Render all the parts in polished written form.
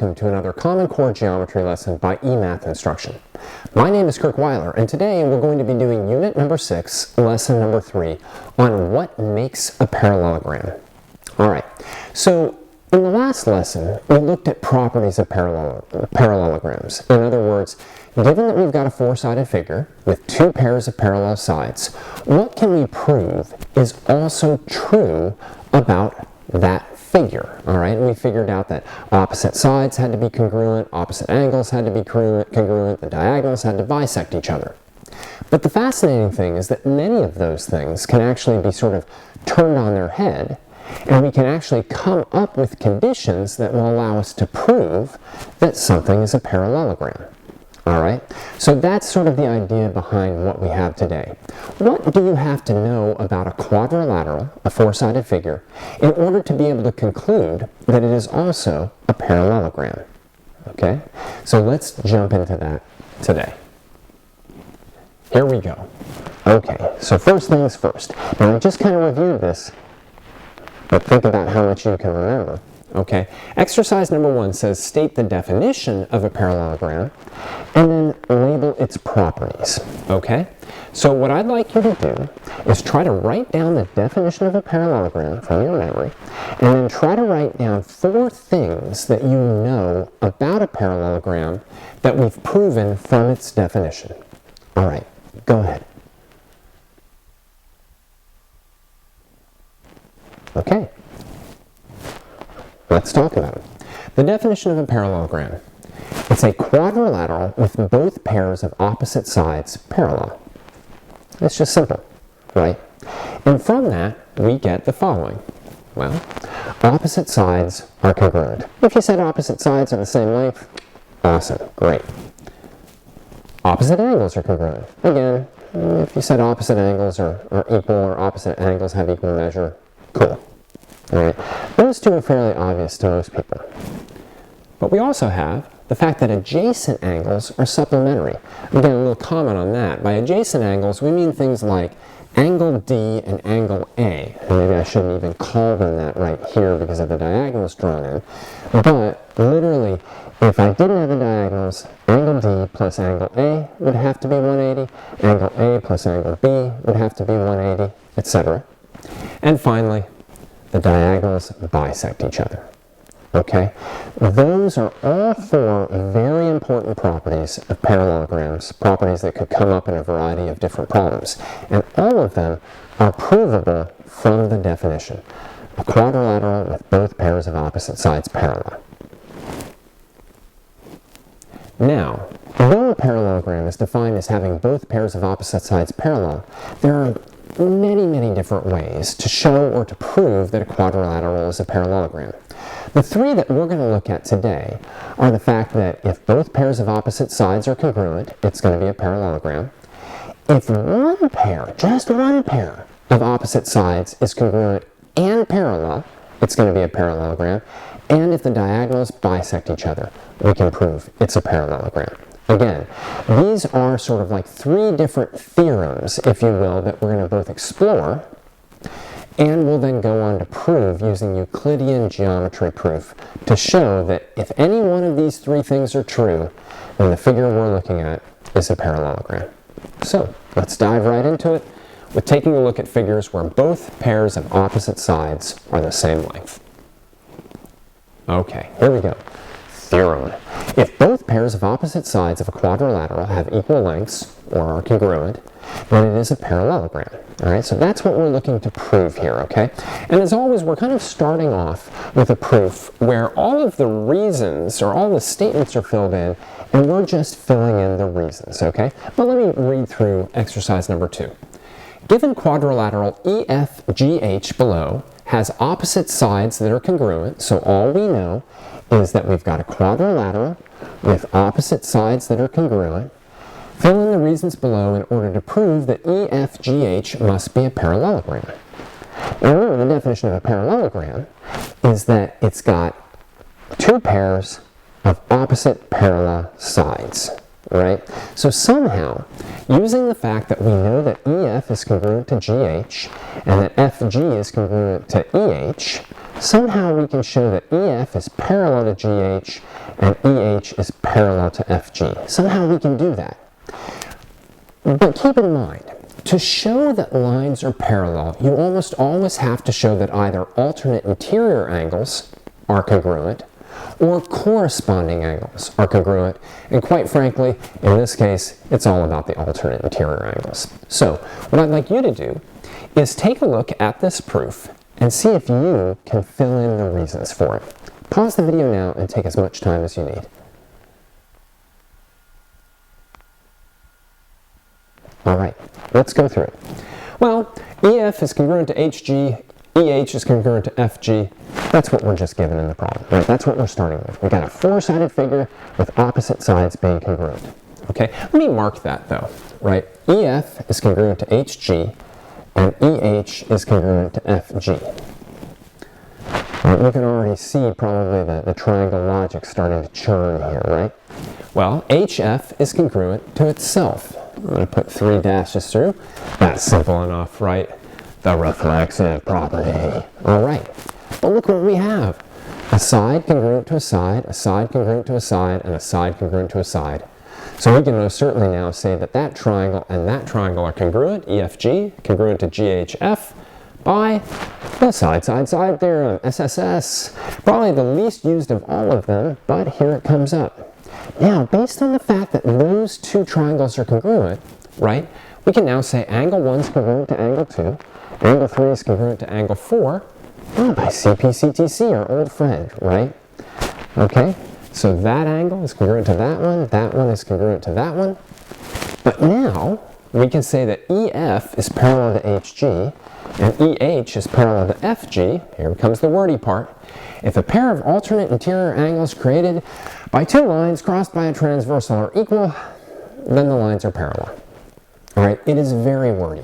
welcome to another Common Core Geometry lesson by eMathInstruction. My name is Kirk Weiler, and today we're going to be doing Unit number 6, Lesson number 3, on what makes a parallelogram. Alright, so in the last lesson, we looked at properties of parallelograms. In other words, given that we've got a four-sided figure with two pairs of parallel sides, what can we prove is also true about that figure? Alright, and we figured out that opposite sides had to be congruent, opposite angles had to be congruent, the diagonals had to bisect each other. But the fascinating thing is that many of those things can actually be sort of turned on their head, and we can actually come up with conditions that will allow us to prove that something is a parallelogram. Alright, so that's sort of the idea behind what we have today. What do you have to know about a quadrilateral, a four-sided figure, in order to be able to conclude that it is also a parallelogram? Okay, so let's jump into that today. Here we go. Okay, so first things first. Now I just kind of reviewed this, but think about how much you can remember. Okay, exercise number 1 says state the definition of a parallelogram and then label its properties. Okay, so what I'd like you to do is try to write down the definition of a parallelogram from your memory and then try to write down 4 things that you know about a parallelogram that we've proven from its definition. Alright, go ahead. Okay. Let's talk about it. The definition of a parallelogram. It's a quadrilateral with both pairs of opposite sides parallel. It's just simple, right? And from that, we get the following. Well, opposite sides are congruent. If you said opposite sides are the same length, awesome, great. Opposite angles are congruent. Again, if you said opposite angles are equal or opposite angles have equal measure, cool. Alright, those two are fairly obvious to most people. But we also have the fact that adjacent angles are supplementary. Again, a little comment on that. By adjacent angles, we mean things like angle D and angle A. And maybe I shouldn't even call them that right here because of the diagonals drawn in. But literally, if I didn't have the diagonals, angle D plus angle A would have to be 180, angle A plus angle B would have to be 180, etc. And finally, the diagonals bisect each other. Okay? Those are all 4 very important properties of parallelograms, properties that could come up in a variety of different problems. And all of them are provable from the definition. A quadrilateral with both pairs of opposite sides parallel. Now, though a parallelogram is defined as having both pairs of opposite sides parallel, there are many different ways to show or to prove that a quadrilateral is a parallelogram. The 3 that we're going to look at today are the fact that if both pairs of opposite sides are congruent, it's going to be a parallelogram. If one pair, just one pair of opposite sides is congruent and parallel, it's going to be a parallelogram. And if the diagonals bisect each other, we can prove it's a parallelogram. Again, these are sort of like 3 different theorems, if you will, that we're going to both explore, and we'll then go on to prove using Euclidean geometry proof to show that if any one of these 3 things are true, then the figure we're looking at is a parallelogram. So, let's dive right into it with taking a look at figures where both pairs of opposite sides are the same length. Okay, here we go. Theorem. If both pairs of opposite sides of a quadrilateral have equal lengths, or are congruent, then it is a parallelogram. Alright, so that's what we're looking to prove here, okay? And as always, we're kind of starting off with a proof where all of the reasons, or all the statements are filled in, and we're just filling in the reasons, okay? But let me read through exercise number 2. Given quadrilateral EFGH below has opposite sides that are congruent, so all we know is that we've got a quadrilateral with opposite sides that are congruent. Fill in the reasons below in order to prove that EFGH must be a parallelogram. Now remember, the definition of a parallelogram is that it's got 2 pairs of opposite parallel sides, right? So somehow, using the fact that we know that EF is congruent to GH and that FG is congruent to EH, somehow we can show that EF is parallel to GH and EH is parallel to FG. Somehow we can do that. But keep in mind, to show that lines are parallel, you almost always have to show that either alternate interior angles are congruent or corresponding angles are congruent. And quite frankly, in this case, it's all about the alternate interior angles. So what I'd like you to do is take a look at this proof and see if you can fill in the reasons for it. Pause the video now and take as much time as you need. All right, let's go through it. Well, EF is congruent to HG, EH is congruent to FG. That's what we're just given in the problem, right? That's what we're starting with. We've got a four-sided figure with opposite sides being congruent. Okay, let me mark that though, right? EF is congruent to HG and EH is congruent to FG. Right, you can already see probably the triangle logic starting to churn here, right? Well, HF is congruent to itself. I'm going to put 3 dashes through. That's simple enough, right? The reflexive property. All right. Well, look what we have. A side congruent to a side congruent to a side, and a side congruent to a side. So we can most certainly now say that that triangle and that triangle are congruent, EFG, congruent to GHF, by the side theorem, SSS. Probably the least used of all of them, but here it comes up. Now, based on the fact that those two triangles are congruent, right, we can now say angle 1 is congruent to angle 2, angle 3 is congruent to angle 4, by CPCTC, our old friend, right? Okay, so that angle is congruent to that one is congruent to that one. But now, we can say that EF is parallel to HG, and EH is parallel to FG. Here comes the wordy part. If a pair of alternate interior angles created by two lines crossed by a transversal are equal, then the lines are parallel. All right, it is very wordy.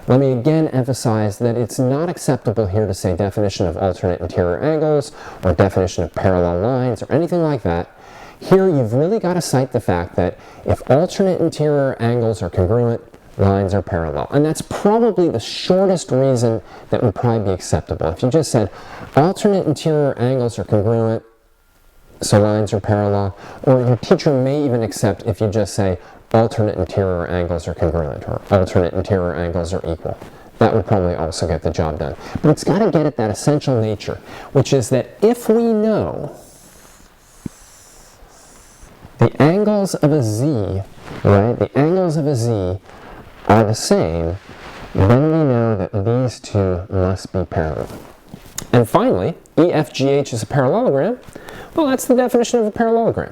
Let me again emphasize that it's not acceptable here to say definition of alternate interior angles or definition of parallel lines or anything like that. Here you've really got to cite the fact that if alternate interior angles are congruent, lines are parallel. And that's probably the shortest reason that would probably be acceptable. If you just said alternate interior angles are congruent, so lines are parallel, or your teacher may even accept if you just say alternate interior angles are congruent or alternate interior angles are equal. That would probably also get the job done. But it's got to get at that essential nature, which is that if we know the angles of a z, right, the angles of a z are the same, then we know that these two must be parallel. And finally, EFGH is a parallelogram. Well, that's the definition of a parallelogram.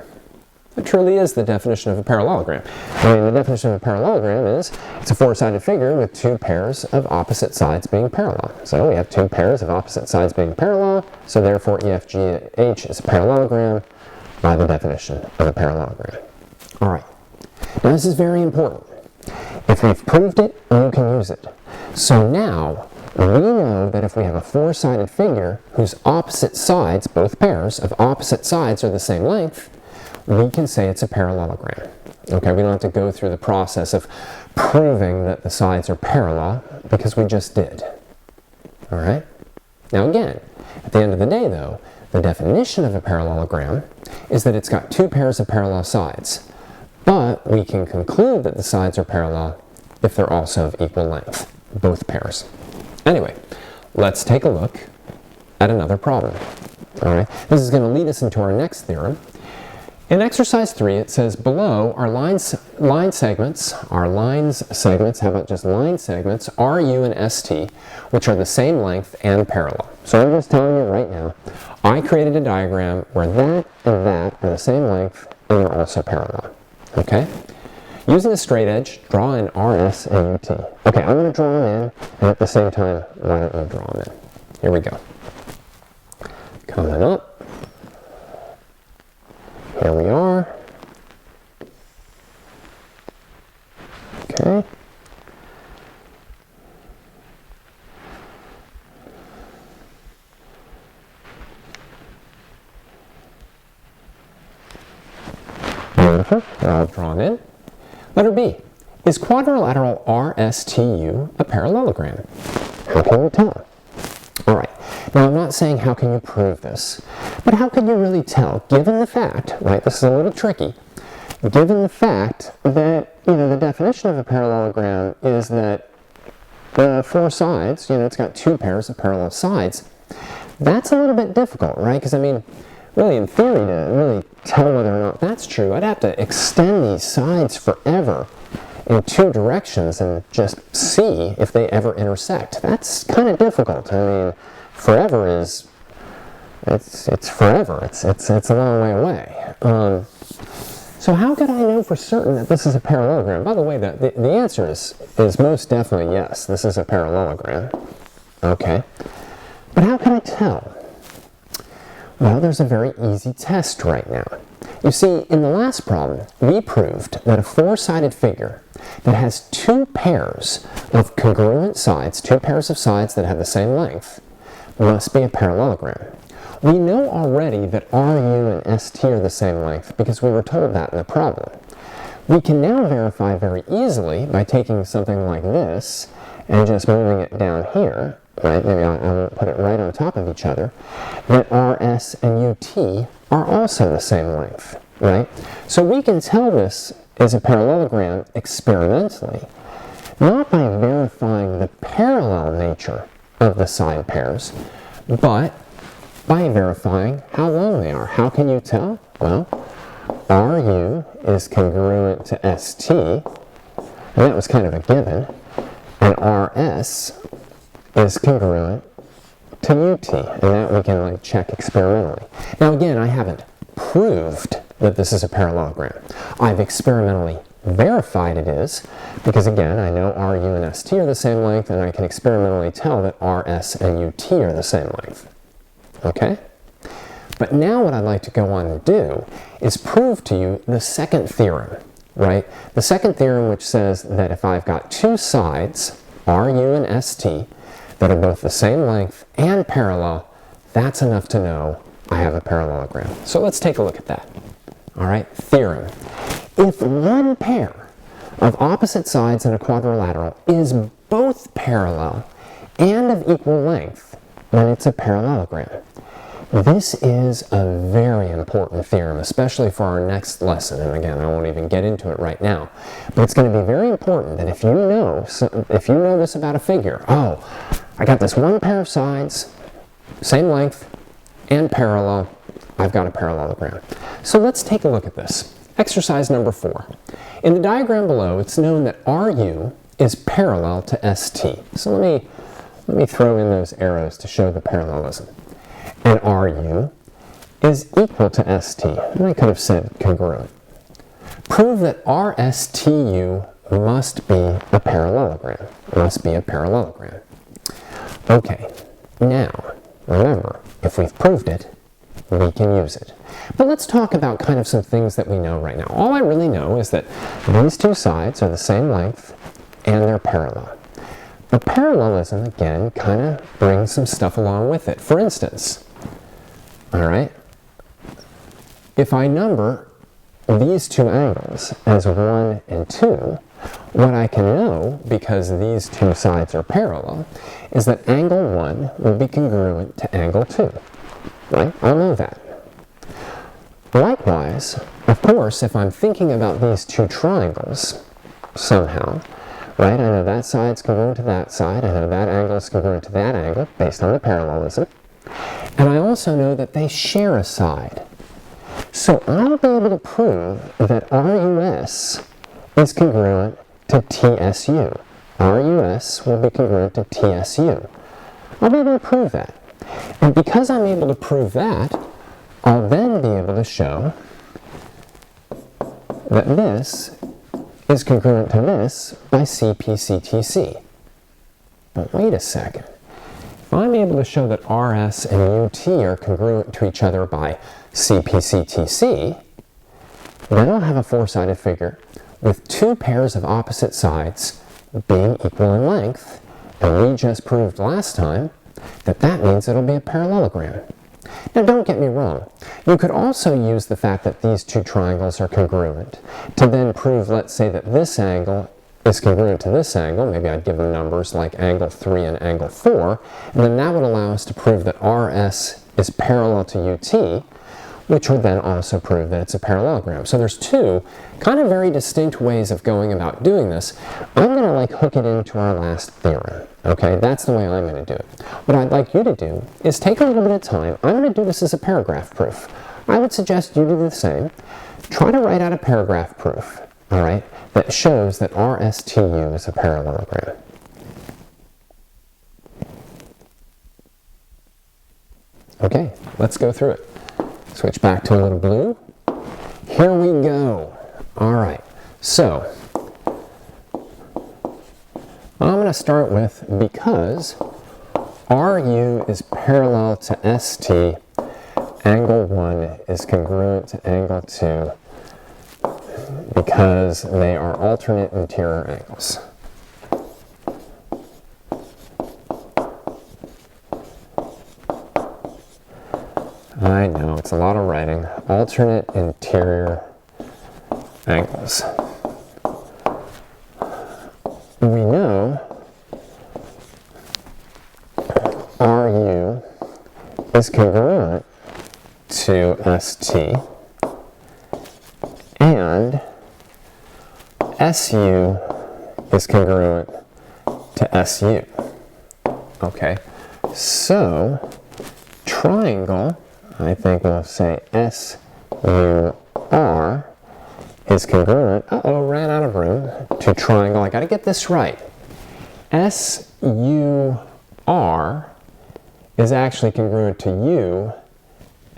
It truly is the definition of a parallelogram. I mean, the definition of a parallelogram is it's a four-sided figure with two pairs of opposite sides being parallel. So we have two pairs of opposite sides being parallel, so therefore EFGH is a parallelogram by the definition of a parallelogram. All right. Now this is very important. If we've proved it, you can use it. So now, we know that if we have a four-sided figure whose opposite sides, both pairs of opposite sides are the same length, we can say it's a parallelogram. Okay, we don't have to go through the process of proving that the sides are parallel because we just did. All right? Now again, at the end of the day though, the definition of a parallelogram is that it's got two pairs of parallel sides. But we can conclude that the sides are parallel if they're also of equal length, both pairs. Anyway, let's take a look at another problem. All right, this is going to lead us into our next theorem. In exercise 3, it says below are line segments, how about just line segments, RU and ST, which are the same length and parallel. So I'm just telling you right now, I created a diagram where that and that are the same length and they're also parallel. Okay? Using a straight edge, draw in RS and UT. Okay, I'm going to draw them in, and at the same time, why don't you draw them in? Here we go. Coming up. Here we are. Okay. Beautiful. They're all drawn in. Letter B. Is quadrilateral RSTU a parallelogram? How can you tell? All right, now I'm not saying how can you prove this, but how can you really tell, given the fact, right, this is a little tricky, given the fact that, the definition of a parallelogram is that the four sides, it's got two pairs of parallel sides. That's a little bit difficult, right? Because, really in theory, to really tell whether or not that's true, I'd have to extend these sides forever in two directions and just see if they ever intersect. That's kind of difficult. Forever is, it's forever. It's a long way away. So how could I know for certain that this is a parallelogram? By the way, the answer is most definitely yes, this is a parallelogram. Okay. But how can I tell? Well, there's a very easy test right now. You see, in the last problem, we proved that a four-sided figure that has two pairs of congruent sides, two pairs of sides that have the same length, must be a parallelogram. We know already that RU and ST are the same length because we were told that in the problem. We can now verify very easily by taking something like this and just moving it down here, right? Maybe I won't put it right on top of each other, that RS and UT are also the same length, right? So we can tell this is a parallelogram experimentally, not by verifying the parallel nature of the side pairs, but by verifying how long they are. How can you tell? Well, RU is congruent to ST, and that was kind of a given, and RS is congruent to UT, and that we can check experimentally. Now again, I haven't proved that this is a parallelogram. I've experimentally verified it is, because again, I know RU and ST are the same length, and I can experimentally tell that RS and UT are the same length. Okay? But now what I'd like to go on and do is prove to you the second theorem, right? The second theorem which says that if I've got two sides, RU and ST, that are both the same length and parallel, that's enough to know I have a parallelogram. So let's take a look at that. All right, theorem. If one pair of opposite sides in a quadrilateral is both parallel and of equal length, then it's a parallelogram. This is a very important theorem, especially for our next lesson. And again, I won't even get into it right now. But it's going to be very important that if you know this about a figure, oh, I got this one pair of sides, same length, and parallel, I've got a parallelogram. So let's take a look at this. Exercise number 4. In the diagram below, it's known that RU is parallel to ST. So let me throw in those arrows to show the parallelism. And RU is equal to ST. And I could have said congruent. Prove that RSTU must be a parallelogram. Must be a parallelogram. Okay, now, remember, if we've proved it, we can use it. But let's talk about kind of some things that we know right now. All I really know is that these two sides are the same length and they're parallel. The parallelism, again, kind of brings some stuff along with it. For instance, all right, if I number these two angles as 1 and 2, what I can know, because these two sides are parallel, is that angle 1 will be congruent to angle 2. Right? I'll know that. Likewise, of course, if I'm thinking about these two triangles somehow, right, I know that side's congruent to that side, I know that angle is congruent to that angle based on the parallelism, and I also know that they share a side. So I'll be able to prove that RUS is congruent to TSU. RUS will be congruent to TSU. I'll be able to prove that. And because I'm able to prove that, I'll then be able to show that this is congruent to this by CPCTC. But wait a second. If I'm able to show that RS and UT are congruent to each other by CPCTC, then I'll have a four-sided figure with two pairs of opposite sides being equal in length, and we just proved last time that means it'll be a parallelogram. Now don't get me wrong, you could also use the fact that these two triangles are congruent to then prove, let's say, that this angle is congruent to this angle, maybe I'd give them numbers like angle 3 and angle 4, and then that would allow us to prove that RS is parallel to UT, which would then also prove that it's a parallelogram. So there's two kind of very distinct ways of going about doing this. I'm going to like hook it into our last theorem. Okay, that's the way I'm going to do it. What I'd like you to do is take a little bit of time. I'm going to do this as a paragraph proof. I would suggest you do the same. Try to write out a paragraph proof, all right, that shows that RSTU is a parallelogram. Okay, let's go through it. Switch back to a little blue. Here we go. All right, so I'm going to start with because RU is parallel to ST, angle 1 is congruent to angle 2 because they are alternate interior angles. I know, it's a lot of writing. Alternate interior angles. We know RU is congruent to ST and SU is congruent to SU. Okay, so triangle, I think we'll say SUR is congruent, ran out of room, to triangle. I got to get this right. SUR is actually congruent to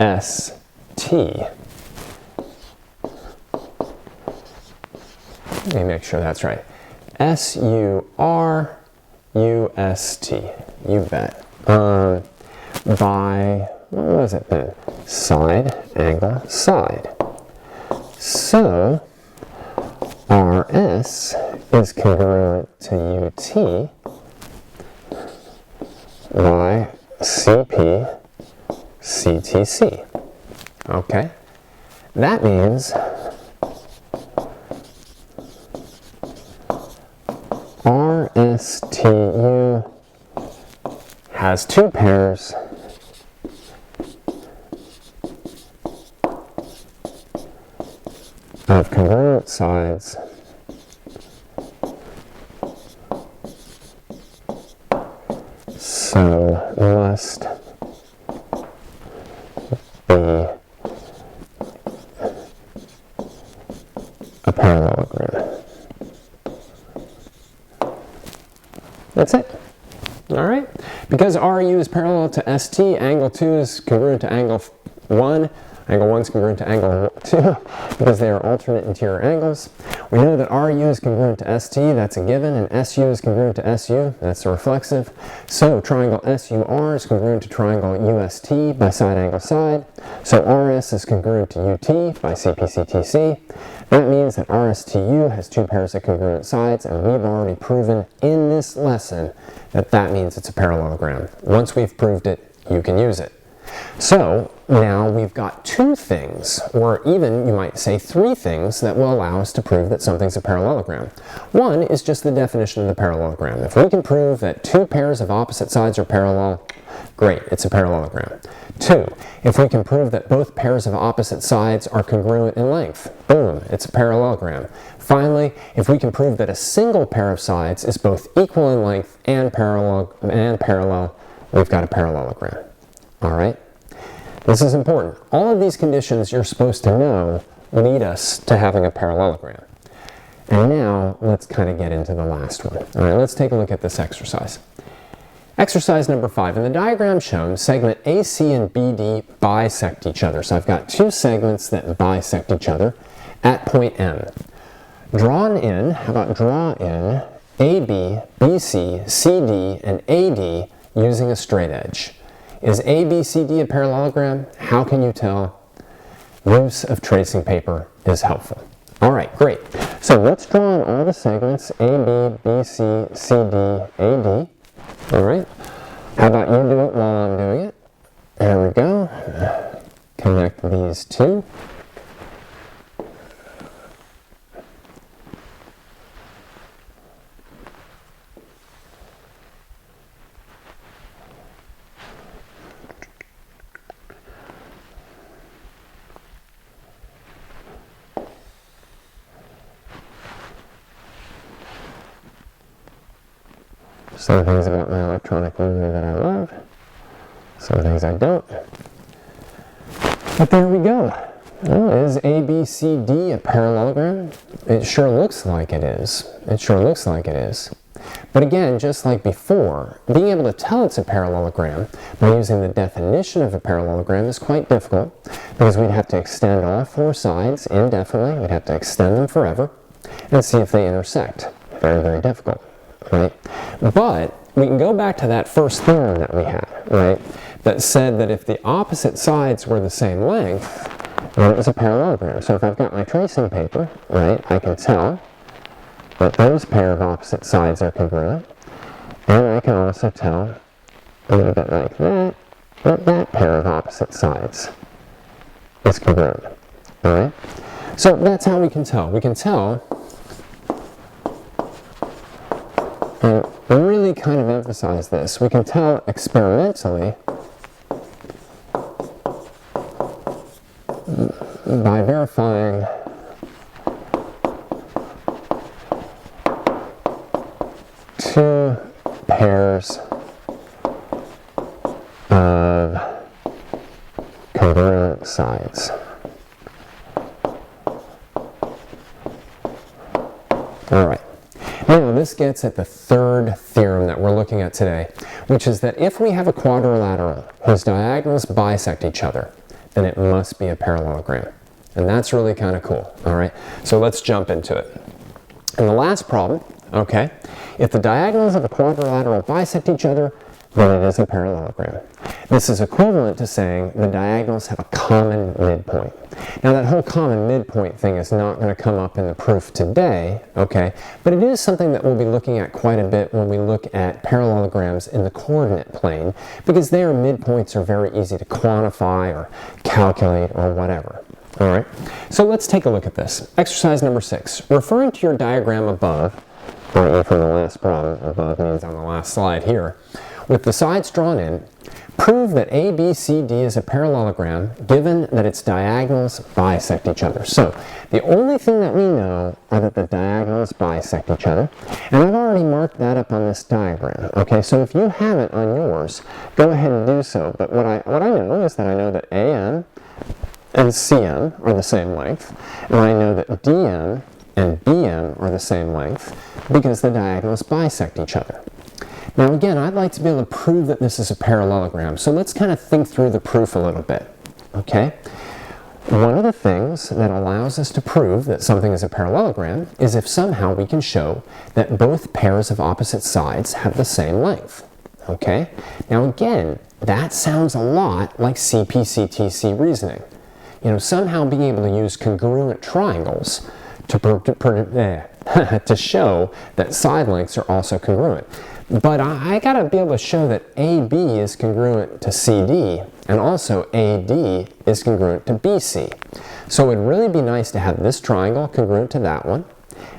UST. Let me make sure that's right. SUR UST. You bet. By, what was it then? Side, angle, side. So, RS is congruent to UT by CP, CTC. Okay? That means RSTU has two pairs of congruent sides so must be a parallelogram. That's it. All right. Because RU is parallel to ST, angle 2 is congruent to angle 1. Angle 1 is congruent to angle 2 because they are alternate interior angles. We know that RU is congruent to ST, that's a given, and SU is congruent to SU, that's a reflexive. So triangle SUR is congruent to triangle UST by side angle side. So RS is congruent to UT by CPCTC. That means that RSTU has two pairs of congruent sides, and we've already proven in this lesson that that means it's a parallelogram. Once we've proved it, you can use it. So now we've got two things, or even you might say three things, that will allow us to prove that something's a parallelogram. One is just the definition of the parallelogram. If we can prove that two pairs of opposite sides are parallel, great, it's a parallelogram. Two, if we can prove that both pairs of opposite sides are congruent in length, boom, it's a parallelogram. Finally, if we can prove that a single pair of sides is both equal in length and parallel, we've got a parallelogram. All right? This is important. All of these conditions you're supposed to know lead us to having a parallelogram. And now let's kind of get into the last one. All right, let's take a look at this exercise. Exercise number 5. In the diagram shown, segment AC and BD bisect each other. So I've got two segments that bisect each other at point M. Drawn in, how about draw in AB, BC, CD, and AD using a straight edge. Is ABCD a parallelogram? How can you tell? Use of tracing paper is helpful. All right, great. So let's draw on all the segments AB, BC, CD, AD. All right. How about you do it while I'm doing it? There we go. Connect these two. Some things about my electronic ruler that I love, some things I don't. But there we go. Well, is ABCD a parallelogram? It sure looks like it is. It sure looks like it is. But again, just like before, being able to tell it's a parallelogram by using the definition of a parallelogram is quite difficult because we'd have to extend all four sides indefinitely. We'd have to extend them forever and see if they intersect. Very, very difficult, right? But we can go back to that first theorem that we had, right? That said that if the opposite sides were the same length, then it was a parallelogram. So if I've got my tracing paper, right, I can tell that those pair of opposite sides are congruent, and I can also tell a little bit like that, that that pair of opposite sides is congruent. All right? So that's how we can tell. We can tell, and really kind of emphasize this, we can tell experimentally by verifying two pairs of congruent sides. All right. Now this gets at the third theorem that we're looking at today, which is that if we have a quadrilateral whose diagonals bisect each other, then it must be a parallelogram. And that's really kind of cool. All right. So let's jump into it. In the last problem, okay, if the diagonals of a quadrilateral bisect each other, then it is a parallelogram. This is equivalent to saying the diagonals have a common midpoint. Now that whole common midpoint thing is not going to come up in the proof today, okay, but it is something that we'll be looking at quite a bit when we look at parallelograms in the coordinate plane, because their midpoints are very easy to quantify or calculate or whatever. All right, so let's take a look at this. Exercise number 6. Referring to your diagram above, or from the last problem, above means on the last slide here, with the sides drawn in, prove that ABCD is a parallelogram given that its diagonals bisect each other. So the only thing that we know are that the diagonals bisect each other, and I've already marked that up on this diagram. Okay, so if you have it on yours, go ahead and do so. But what I know is that I know that AM and CM are the same length, and I know that DM and BM are the same length because the diagonals bisect each other. Now again, I'd like to be able to prove that this is a parallelogram, so let's kind of think through the proof a little bit, okay? One of the things that allows us to prove that something is a parallelogram is if somehow we can show that both pairs of opposite sides have the same length, okay? Now again, that sounds a lot like CP/CTC reasoning. You know, somehow being able to use congruent triangles to show that side lengths are also congruent. But I gotta be able to show that AB is congruent to CD, and also AD is congruent to BC. So it would really be nice to have this triangle congruent to that one,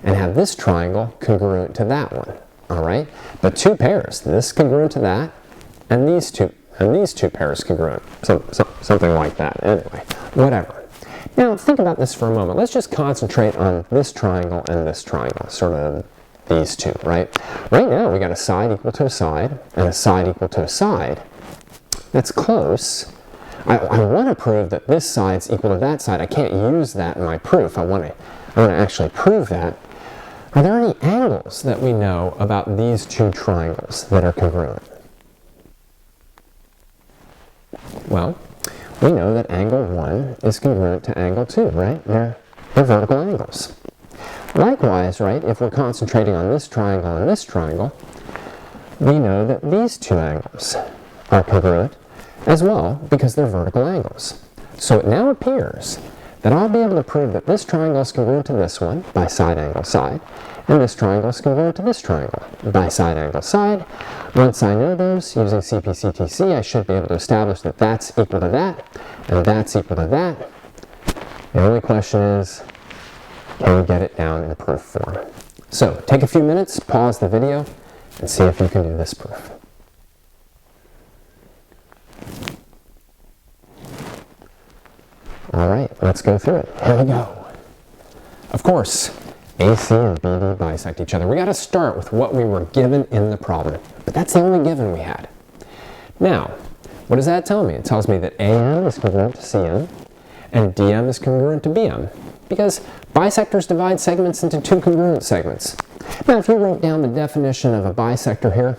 and have this triangle congruent to that one. All right? But two pairs, this congruent to that, and these two pairs congruent. Something like that. Anyway, whatever. Now think about this for a moment. Let's just concentrate on this triangle and this triangle, sort of these two, right? Right now we got a side equal to a side and a side equal to a side. That's close. I want to prove that this side's equal to that side. I can't use that in my proof. I want to actually prove that. Are there any angles that we know about these two triangles that are congruent? Well, we know that angle 1 is congruent to angle 2, right? They're vertical angles. Likewise, right, if we're concentrating on this triangle and this triangle, we know that these two angles are congruent as well because they're vertical angles. So it now appears that I'll be able to prove that this triangle is congruent to this one by side angle side, and this triangle is congruent to this triangle by side angle side. Once I know those, using CP/CTC, I should be able to establish that that's equal to that, and that's equal to that. The only question is, can we get it down in proof form? So take a few minutes, pause the video, and see if you can do this proof. All right, let's go through it. Here we go. Of course, AC and BD bisect each other. We got to start with what we were given in the problem, but that's the only given we had. Now, what does that tell me? It tells me that AM is congruent to CM and DM is congruent to BM, because bisectors divide segments into two congruent segments. Now, if you wrote down the definition of a bisector here,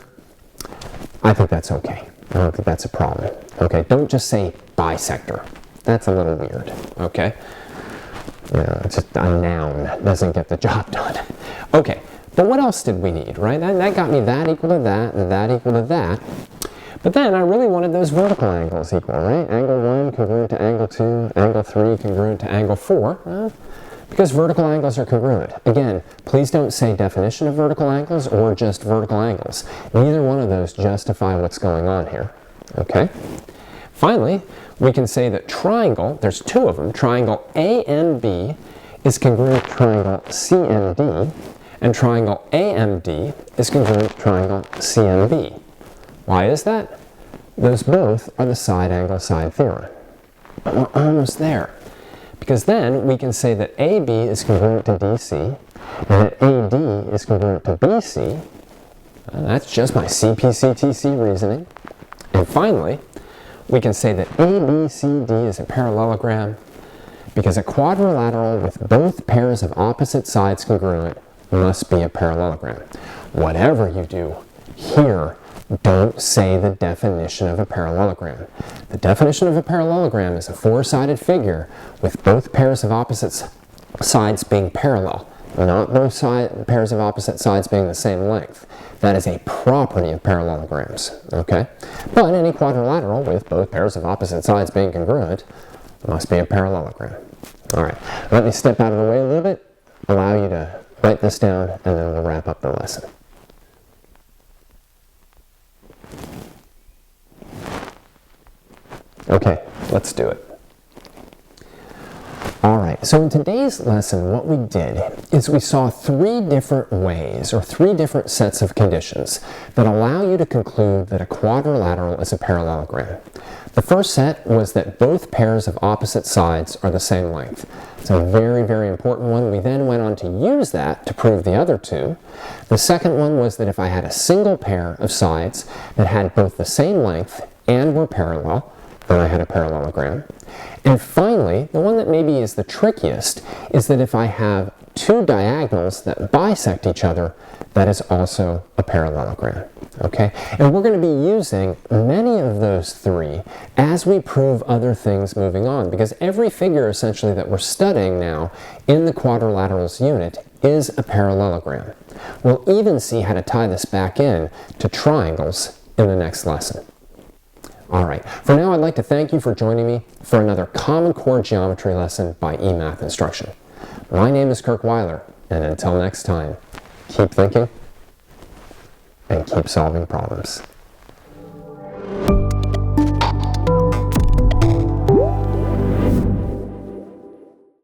I think that's okay. I don't think that's a problem. Okay, don't just say bisector. That's a little weird, okay? It's just a noun that doesn't get the job done. Okay, but what else did we need, right? That got me that equal to that and that equal to that. But then I really wanted those vertical angles equal, right? Angle 1 congruent to angle 2, angle 3 congruent to angle 4, because vertical angles are congruent. Again, please don't say definition of vertical angles or just vertical angles. Neither one of those justify what's going on here, okay? Finally, we can say that triangle, there's two of them, triangle ANB is congruent to triangle CND, and triangle AMD is congruent to triangle CMB. Why is that? Those both are the side angle side theorem. But we're almost there. Because then we can say that AB is congruent to DC, and that AD is congruent to BC. That's just my CPCTC reasoning. And finally, we can say that ABCD is a parallelogram because a quadrilateral with both pairs of opposite sides congruent must be a parallelogram. Whatever you do here, don't say the definition of a parallelogram. The definition of a parallelogram is a four-sided figure with both pairs of opposite sides being parallel, not both pairs of opposite sides being the same length. That is a property of parallelograms, okay? But any quadrilateral with both pairs of opposite sides being congruent must be a parallelogram. All right, let me step out of the way a little bit, allow you to write this down, and then we'll wrap up the lesson. Okay, let's do it. All right, so in today's lesson, what we did is we saw three different ways, or three different sets of conditions that allow you to conclude that a quadrilateral is a parallelogram. The first set was that both pairs of opposite sides are the same length. It's a very, very important one. We then went on to use that to prove the other two. The second one was that if I had a single pair of sides that had both the same length and were parallel, then I had a parallelogram. And finally, the one that maybe is the trickiest is that if I have two diagonals that bisect each other, that is also a parallelogram, okay? And we're going to be using many of those three as we prove other things moving on, because every figure essentially that we're studying now in the quadrilaterals unit is a parallelogram. We'll even see how to tie this back in to triangles in the next lesson. All right, for now I'd like to thank you for joining me for another Common Core geometry lesson by eMathInstruction. My name is Kirk Weiler, and until next time, keep thinking and keep solving problems.